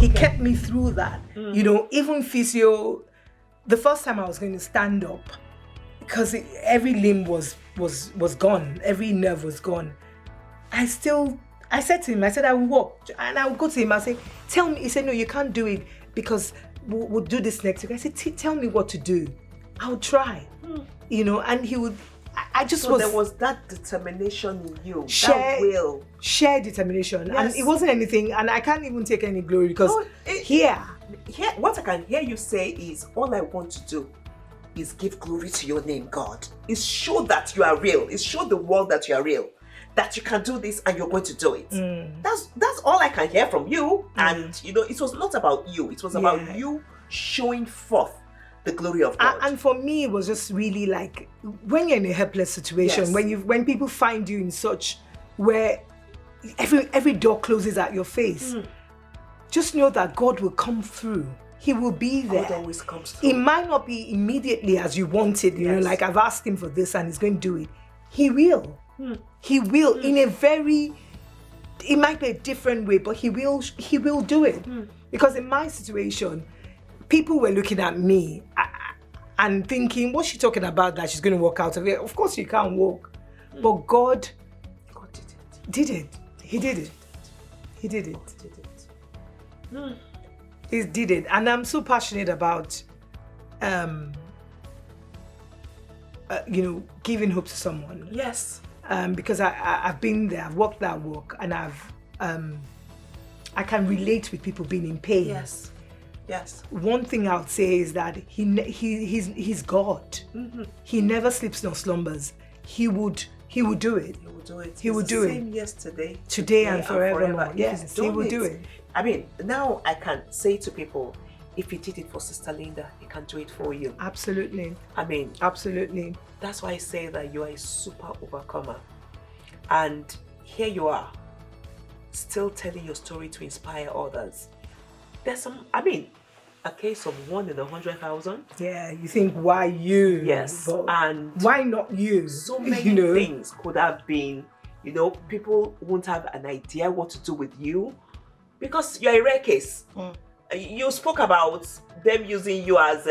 He kept me through that. You know, even physio, the first time I was going to stand up, because every limb was gone, every nerve was gone. I said to him, I will walk. And I would go to him, I say, tell me. He said, no, you can't do it because we'll do this next week. I said, tell me what to do. I'll try. You know, and he would, there was that determination in you, that will. Shared determination. Yes. And it wasn't anything, and I can't even take any glory because here, what I can hear you say is, all I want to do is give glory to your name, God. Is show that you are real. Is show the world that you are real. That you can do this and you're going to do it. That's all I can hear from you. And you know, it was not about you. It was about you showing forth the glory of God. And for me, it was just really like, when you're in a helpless situation, when people find you in such where every door closes at your face, just know that God will come through. He will be there. God always comes through. It might not be immediately as you wanted, you know, like I've asked him for this and he's going to do it. He will. He will in a very, it might be a different way, but he will do it. Because in my situation, people were looking at me and thinking, what's she talking about that she's going to walk out of it? Of course you can't walk. But God did it. He did it. He did it. He did it. And I'm so passionate about, you know, giving hope to someone. Yes. Because I've been there, I've walked that walk, and I can relate with people being in pain. Yes. Yes. One thing I would say is that he's God. He never sleeps nor slumbers. He would do it. He will do it. He will do it. Same yesterday, today and forever. Yes, he will do it. I mean, now I can say to people, if he did it for Sister Linda, he can do it for you. Absolutely. I mean, absolutely. That's why I say that you are a super overcomer. And here you are, still telling your story to inspire others. There's some, I mean, a case of 1 in 100,000. Yeah, you think, why you? Yes, and why not you? So many things could have been, you know, people won't have an idea what to do with you because you're a rare case. You spoke about them using you as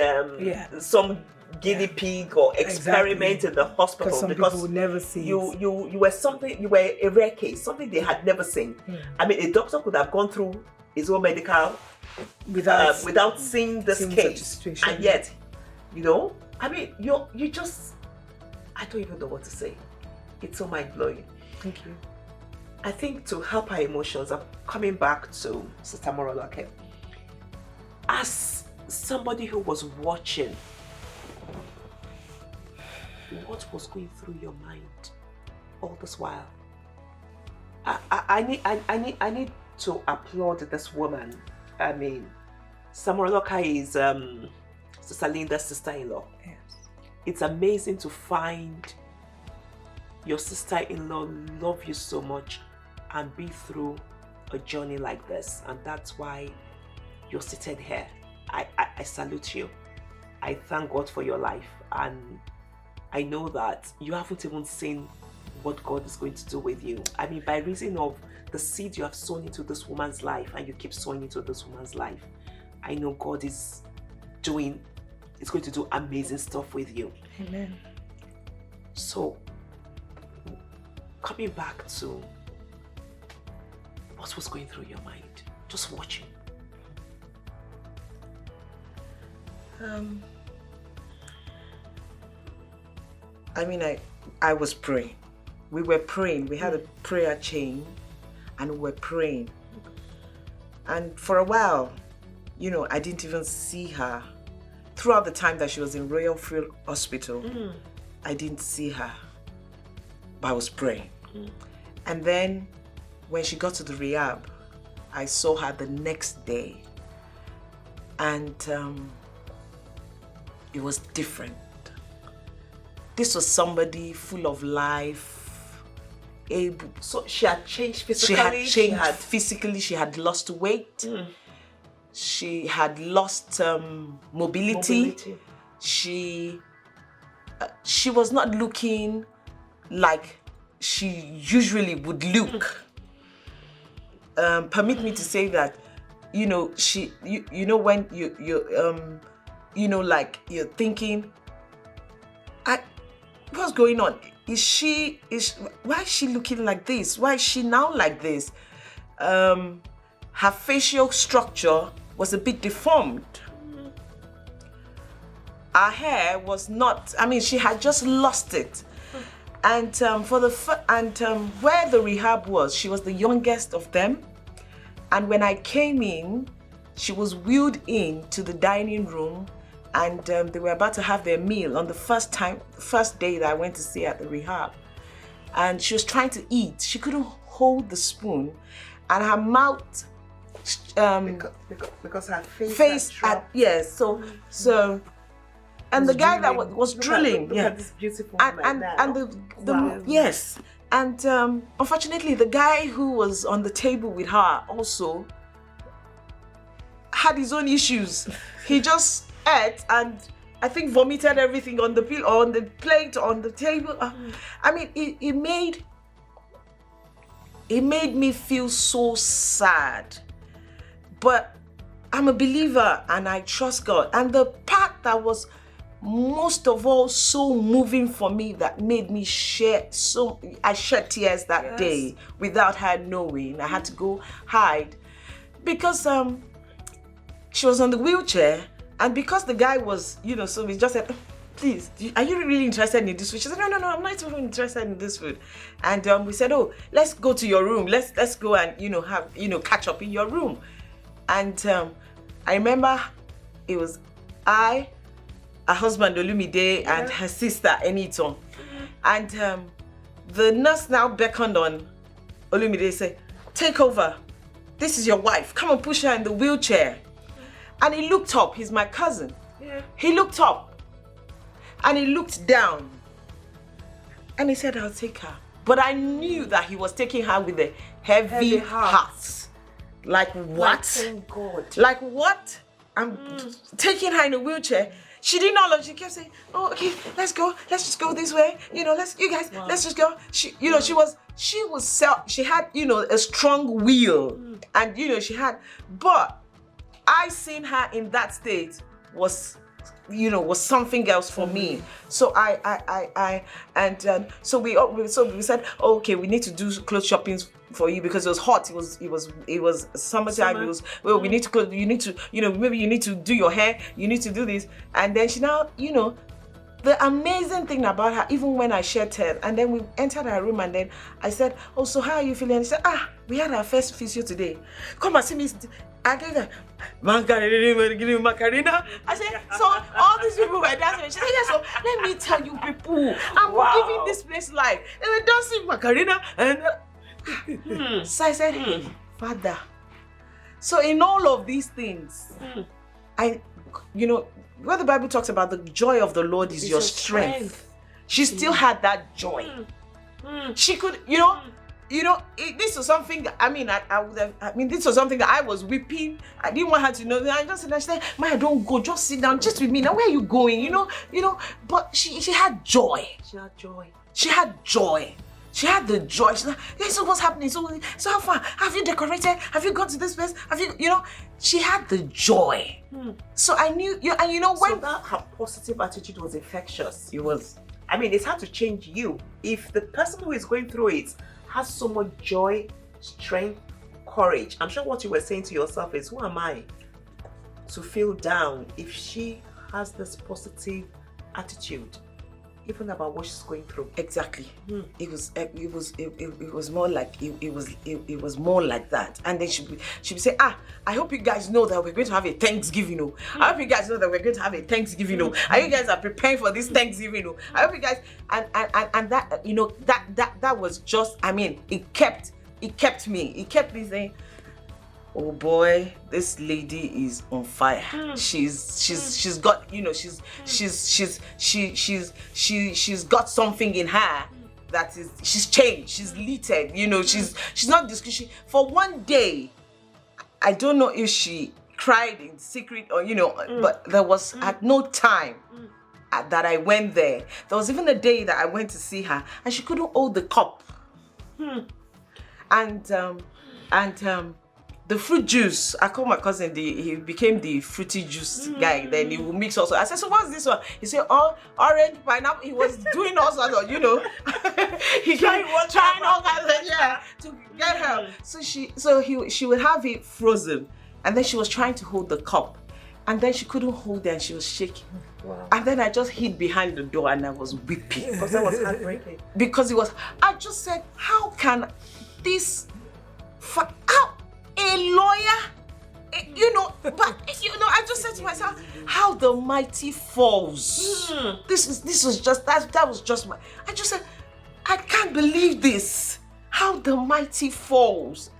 some guinea pig or experiment in the hospital some because people would never see you were something, you were a rare case, something they had never seen. I mean, a doctor could have gone through his own medical without seeing this case, and yet, you know, I mean, you just, I don't even know what to say. It's so mind-blowing. Thank you. I think to help our emotions, I'm coming back to Sister Morolake. As somebody who was watching, what was going through your mind all this while? I need to applaud this woman. I mean, Samoroloka is Sister Linda's sister-in-law. Yes. It's amazing to find your sister-in-law love you so much and be through a journey like this, and that's why you're seated here. I salute you. I thank God for your life, and I know that you haven't even seen what God is going to do with you. I mean, by reason of the seed you have sown into this woman's life, and you keep sowing into this woman's life, I know God is going to do amazing stuff with you. Amen. So, coming back to what was going through your mind, just watching. I mean, I was praying. We were praying. We had a prayer chain and we were praying. And for a while, you know, I didn't even see her. Throughout the time that she was in Royal Field Hospital, I didn't see her. But I was praying. And then when she got to the rehab, I saw her the next day. And it was different. This was somebody full of life, able. So she had changed physically? She had physically, she had lost weight. She had lost mobility. She was not looking like she usually would look. Permit me to say that you know, you know, when you know, like you're thinking, what's going on? Why is she looking like this? Why is she now like this? Her facial structure was a bit deformed. Her hair was not, I mean, she had just lost it. And where the rehab was, she was the youngest of them. And when I came in, she was wheeled in to the dining room, and they were about to have their meal on the first day that I went to see her at the rehab. And she was trying to eat. She couldn't hold the spoon, and her mouth because her face had yes. So and the guy that was drilling, look at this beautiful woman and yes. And unfortunately, the guy who was on the table with her also had his own issues. He just ate and I think vomited everything on the on the plate, on the table. I mean, it made me feel so sad. But I'm a believer and I trust God. And the part that was most of all so moving for me, that made me I shed tears that day without her knowing. I had to go hide because she was on the wheelchair, and because the guy was, you know, so we just said, please, are you really interested in this food? She said, no, I'm not even interested in this food. And we said, oh, let's go to your room. Let's go and, you know, have, you know, catch up in your room. And I remember it was her husband Olumide and her sister Eniton. And the nurse now beckoned on Olumide, said, take over. This is your wife. Come and push her in the wheelchair. And he looked up. He's my cousin. Yeah. He looked up and he looked down. And he said, I'll take her. But I knew that he was taking her with a heavy heart. Like what? Like, thank God. Like what? I'm taking her in a wheelchair. She didn't know. She kept saying, "Oh, okay, let's go. Let's just go this way. You know, let's just go." She, you know, she had, you know, a strong will, and you know, but I seen her in that state was something else for me. So so we said, oh, okay, we need to do clothes shopping for you because it was hot. It was summertime. We need to you need to, you know, maybe you need to do your hair. You need to do this. And then she now, you know, the amazing thing about her, even when I shared her, and then we entered her room, and then I said, oh, so how are you feeling? And she said, we had our first physio today. Come and see me. I gave her Macarena. I said, so all these people were dancing. She said, yes, so let me tell you people, I'm giving this place life. They were dancing Macarena. And so I said, Father. So in all of these things, you know, where the Bible talks about the joy of the Lord is your strength. She still had that joy. She could, you know, this was something that, this was something that I was weeping. I didn't want her to know. I said, Maya, don't go, just sit down, just with me. Now, where are you going? You know, but she had joy. She had joy. She had joy. She had the joy. She's like, yeah, so what's happening? So how far? Have you decorated? Have you gone to this place? Have you, you know, she had the joy. So I knew, and you know, when that her positive attitude was infectious. It was. I mean, it's hard to change you. If the person who is going through it has so much joy, strength, courage, I'm sure what you were saying to yourself is, who am I to feel down if she has this positive attitude, even about what she's going through? Exactly. It was more like that. And then she would say, I hope you guys know that we're going to have a Thanksgiving. I hope you guys know that we're going to have a Thanksgiving. Are you guys are preparing for this Thanksgiving? I hope you guys and that, you know, that was just, I mean, it kept me saying, oh boy, this lady is on fire. She's got, you know, she's got something in her that is, she's changed, she's littered, you know, she's not discretion. For one day, I don't know if she cried in secret or, you know, but there was at no time that I went there. There was even a day that I went to see her and she couldn't hold the cup. the fruit juice. I call my cousin, he became the fruity juice guy. Then he will mix also. I said, so what's this one? He said, oh, orange, pineapple. He was doing all sorts of, he trying all kinds of, to get her. So she would have it frozen, and then she was trying to hold the cup, and then she couldn't hold it, and she was shaking. Wow. And then I just hid behind the door and I was weeping. Because that was heartbreaking. Because I just said, how can this, how a lawyer, I just said to myself, how the mighty falls. This was just, that was just I just said, I can't believe this. How the mighty falls.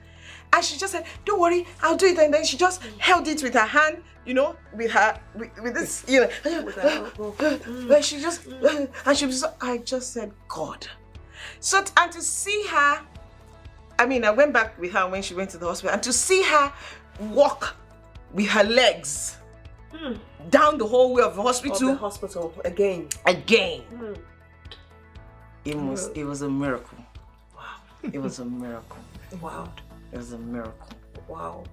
And she just said, don't worry, I'll do it. And then she just held it with her hand, with this, she just, and she was, I just said, God. So, and to see her, I went back with her when she went to the hospital, and to see her walk with her legs down the whole way of the hospital. Again. It was a miracle. Wow. It was a miracle. Wow. It was a miracle. Wow.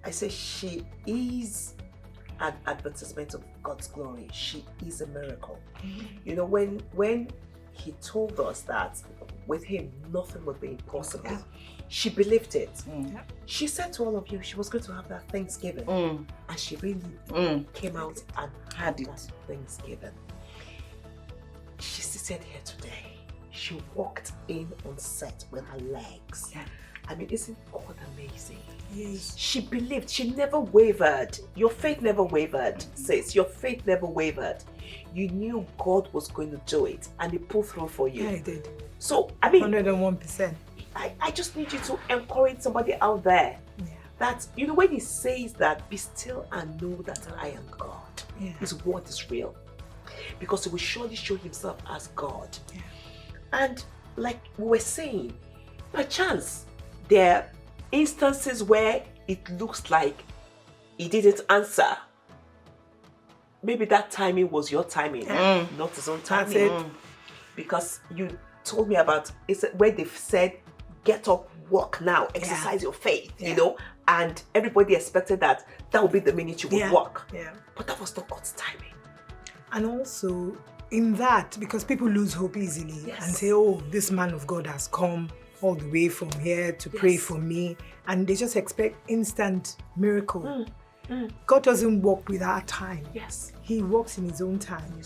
I say she is an advertisement of God's glory. She is a miracle. When he told us that with him nothing would be impossible, she believed it. She said to all of you she was going to have that Thanksgiving, and she really came out and had that Thanksgiving. She's seated here today. She walked in on set with her legs. Isn't God amazing? Yes. She believed. She never wavered. Your faith never wavered, sis. Your faith never wavered. You knew God was going to do it, and He pulled through for you. Yeah, He did. So, 101%. I just need you to encourage somebody out there that, when He says that, be still and know that I am God. His word is real. Because He will surely show Himself as God. And like we were saying, perchance there are instances where it looks like He didn't answer. Maybe that timing was your timing, not His own timing. Because you told me about where they've said, get up, walk now, exercise your faith, and everybody expected that would be the minute you would walk. But that was not God's timing. And also, in that, because people lose hope easily and say, oh, this man of God has come all the way from here to pray for me, and they just expect instant miracle. God doesn't walk with our time. He walks in His own time.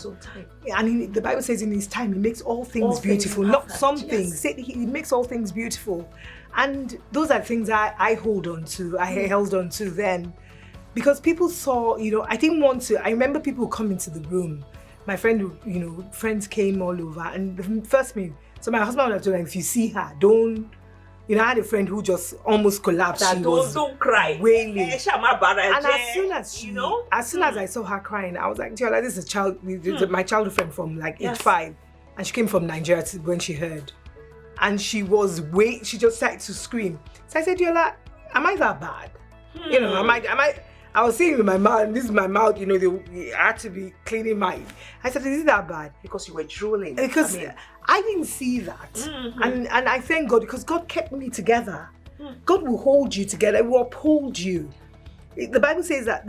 And the Bible says in His time He makes all things beautiful, not some things. He makes all things beautiful. And those are things I hold on to. I held on to then, because people saw, I didn't want to. I remember people come into the room. My friend, friends came all over, and the first thing, so my husband would have told them, if you see her, don't. I had a friend who just almost collapsed. Don't cry. Wailing. And as soon as I saw her crying, I was like, Jola, this is a child, my childhood friend from age 5, and she came from Nigeria when she heard, and she just started to scream. So I said, Jola, am I that bad? I was saying with my mouth, this is my mouth, I had to be cleaning mine. I said, is it that bad? Because you were drooling. Because I didn't see that. And I thank God, because God kept me together. God will hold you together. He will uphold you. The Bible says that,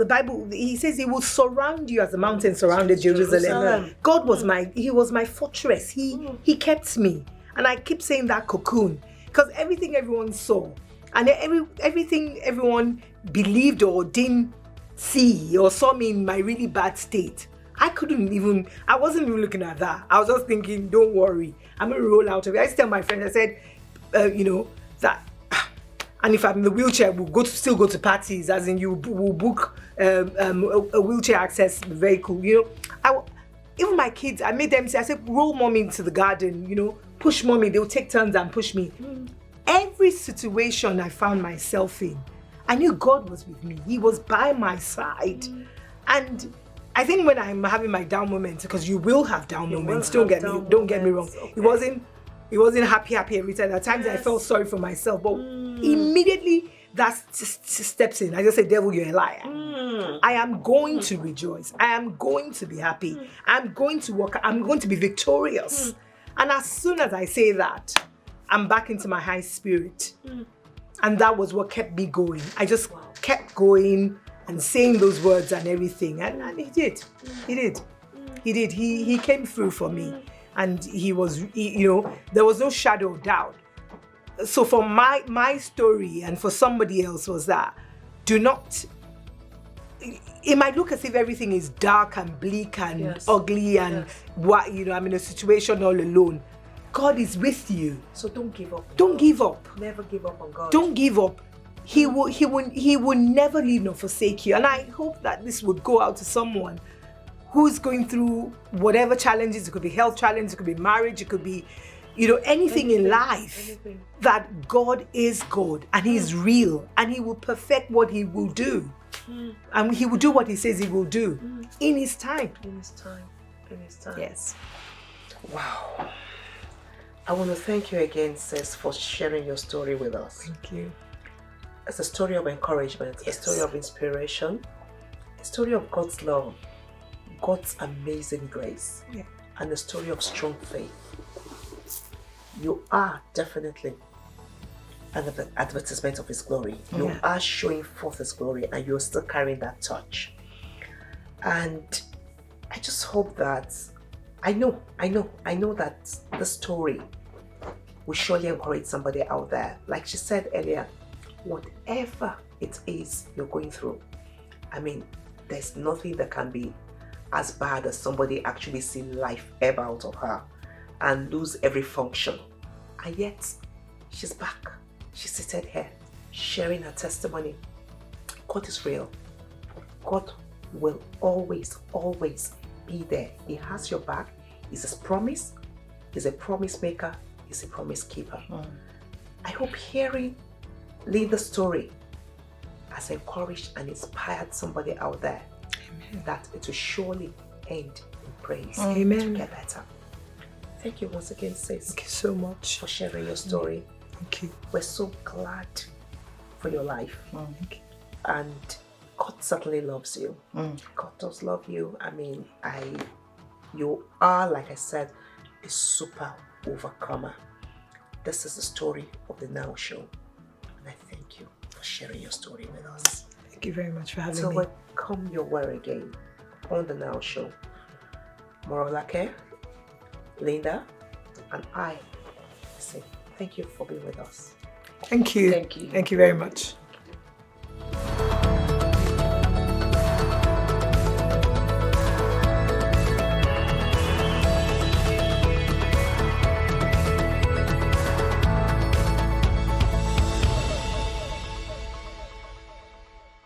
He says He will surround you as the mountain surrounded Jerusalem. God was He was my fortress. He kept me. And I keep saying that cocoon, because everything everyone saw, and everything everyone believed or didn't see or saw me in my really bad state, I wasn't even looking at that. I was just thinking, don't worry, I'm going to roll out of it. I used to tell my friends, I said, that, and if I'm in the wheelchair, we'll still go to parties, as in we'll book a wheelchair access vehicle, even my kids, I made them say, I said, roll mommy into the garden, push mommy, they'll take turns and push me. Every situation I found myself in, I knew God was with me. He was by my side. And I think when I'm having my down moments, because you will have down moments, don't get me wrong. Okay. It wasn't happy every time. At times I felt sorry for myself, but immediately that steps in. I just say, devil, you're a liar. I am going to rejoice. I am going to be happy. I'm going to work. I'm going to be victorious. And as soon as I say that, I'm back into my high spirit. And that was what kept me going. I just kept going and saying those words and everything. And he did. He did. He did. He came through for me. And he was, there was no shadow of doubt. So for my story and for somebody else was that, do not, it might look as if everything is dark and bleak and ugly and what, I'm in a situation all alone. God is with you. So don't give up. Don't give up. Never give up on God. Don't give up. He will never leave nor forsake you. And I hope that this would go out to someone who's going through whatever challenges. It could be health challenges, it could be marriage, it could be, anything in life. That God is God and He's real and He will perfect what He will do. And He will do what He says He will do in His time. In His time. In His time. Yes. Wow. I want to thank you again, sis, for sharing your story with us. Thank you. It's a story of encouragement, a story of inspiration, a story of God's love, God's amazing grace, and a story of strong faith. You are definitely an advertisement of His glory. You are showing forth His glory, and you're still carrying that touch. And I just hope that I know that the story will surely encourage somebody out there. Like she said earlier, whatever it is you're going through, there's nothing that can be as bad as somebody actually seeing life ebb out of her and lose every function. And yet, she's back. She's seated here, sharing her testimony. God is real. God will always, always be there. He has your back. He's His promise. He's a promise maker. He's a promise keeper. I hope hearing Linda's story has encouraged and inspired somebody out there. Amen. That it will surely end in praise. Amen. To get better. Thank you once again, sis. Thank you so much for sharing your story. Thank you. We're so glad for your life. Thank you. And God certainly loves you. God does love you. You are, like I said, a super overcomer. This is the story of the Now Show. And I thank you for sharing your story with us. Thank you very much for having me. Till we come your way again on the Now Show. Morolake, Linda, and I say thank you for being with us. Thank you. Thank you. Thank you very much.